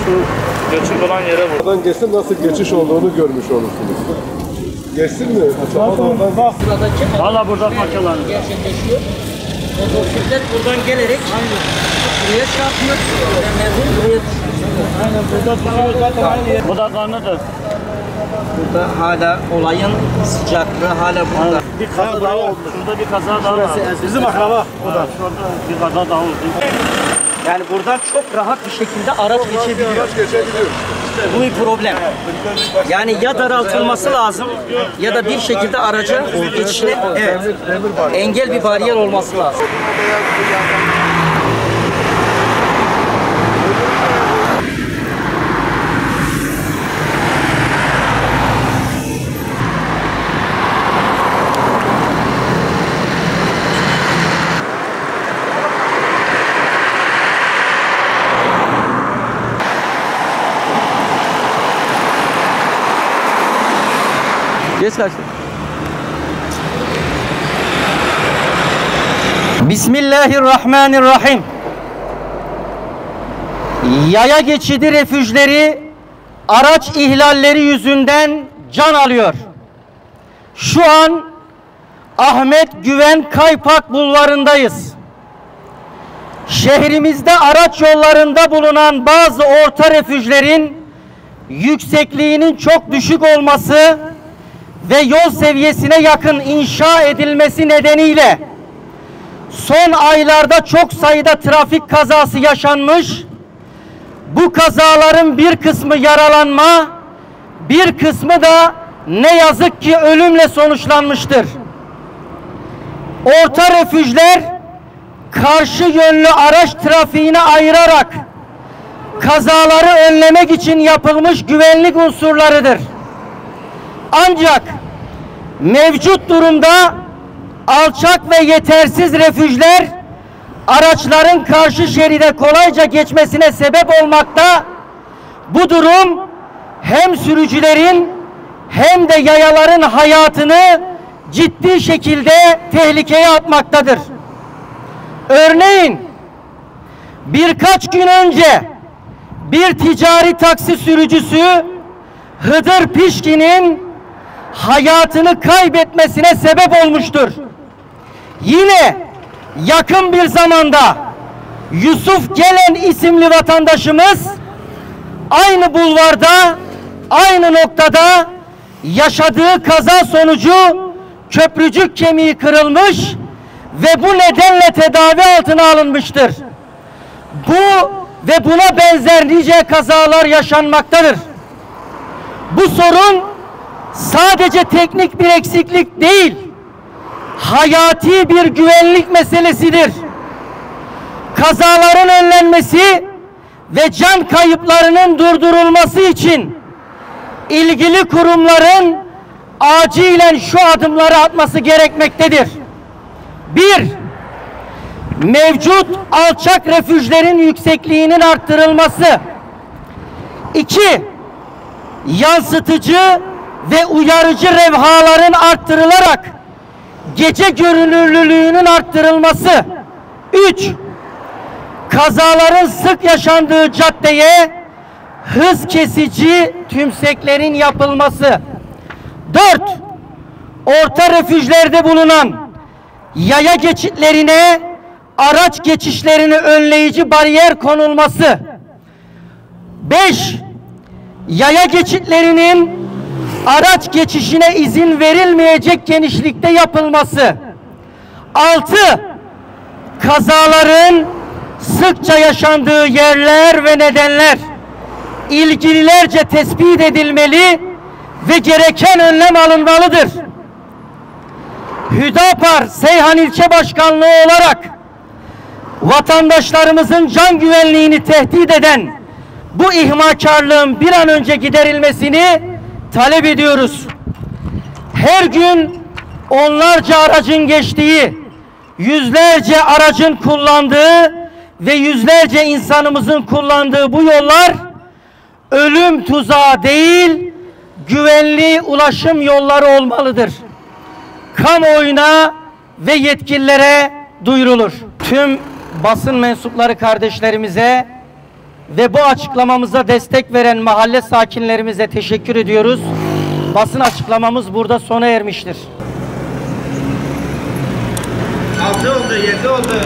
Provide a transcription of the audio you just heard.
Şu geçiş olan yere vur. Buradan geçsin, nasıl geçiş olduğunu görmüş olursunuz. Geçsin mi? Valla burada parçalandı. Gerçekleşiyor. Motosiklet buradan gelerek buraya çarpıyor. Buraya düşüyor. Aynen burada duruyor zaten aynı yer. Bu da kanlıdır. Burada hala olayın sıcaklığı hala burada. Bir kaza daha oldu. Şurada bir kaza daha var. Bizim akraba o da. Şurada bir kaza daha oldu. Yani buradan çok rahat bir şekilde araç geçebiliyor. Bu bir problem. Yani ya daraltılması lazım ya da bir şekilde aracın geçişine engel bir bariyer olması lazım. Geç kaçtı. Bismillahirrahmanirrahim. Yaya geçidi refüjleri araç ihlalleri yüzünden can alıyor. Şu an Ahmet Güven Kaypak bulvarındayız. Şehrimizde araç yollarında bulunan bazı orta refüjlerin yüksekliğinin çok düşük olması ve yol seviyesine yakın inşa edilmesi nedeniyle son aylarda çok sayıda trafik kazası yaşanmış. Bu kazaların bir kısmı yaralanma, bir kısmı da ne yazık ki ölümle sonuçlanmıştır. Orta refüjler karşı yönlü araç trafiğine ayırarak kazaları önlemek için yapılmış güvenlik unsurlarıdır. Ancak mevcut durumda alçak ve yetersiz refüjler araçların karşı şeride kolayca geçmesine sebep olmakta. Bu durum hem sürücülerin hem de yayaların hayatını ciddi şekilde tehlikeye atmaktadır. Örneğin birkaç gün önce bir ticari taksi sürücüsü Hıdır Pişkin'in hayatını kaybetmesine sebep olmuştur. Yine yakın bir zamanda Yusuf Gelen isimli vatandaşımız aynı bulvarda, aynı noktada yaşadığı kaza sonucu köprücük kemiği kırılmış ve bu nedenle tedavi altına alınmıştır. Bu ve buna benzer nice kazalar yaşanmaktadır. Bu sorun sadece teknik bir eksiklik değil, hayati bir güvenlik meselesidir. Kazaların önlenmesi ve can kayıplarının durdurulması için ilgili kurumların acilen şu adımları atması gerekmektedir. 1. Mevcut alçak refüjlerin yüksekliğinin arttırılması. 2. Yansıtıcı ve uyarıcı levhaların arttırılarak gece görünürlülüğünün arttırılması. 3. Kazaların sık yaşandığı caddeye hız kesici tümseklerin yapılması. 4. Orta refüjlerde bulunan yaya geçitlerine araç geçişlerini önleyici bariyer konulması. 5. Yaya geçitlerinin araç geçişine izin verilmeyecek genişlikte yapılması. 6. Kazaların sıkça yaşandığı yerler ve nedenler ilgililerce tespit edilmeli ve gereken önlem alınmalıdır. Hüdapar Seyhan İlçe Başkanlığı olarak vatandaşlarımızın can güvenliğini tehdit eden bu ihmalkarlığın bir an önce giderilmesini talep ediyoruz. Her gün onlarca aracın geçtiği, yüzlerce aracın kullandığı ve yüzlerce insanımızın kullandığı bu yollar ölüm tuzağı değil, güvenli ulaşım yolları olmalıdır. Kamuoyuna ve yetkililere duyurulur. Tüm basın mensupları kardeşlerimize ve bu açıklamamıza destek veren mahalle sakinlerimize teşekkür ediyoruz. Basın açıklamamız burada sona ermiştir. 6 oldu, 7 oldu.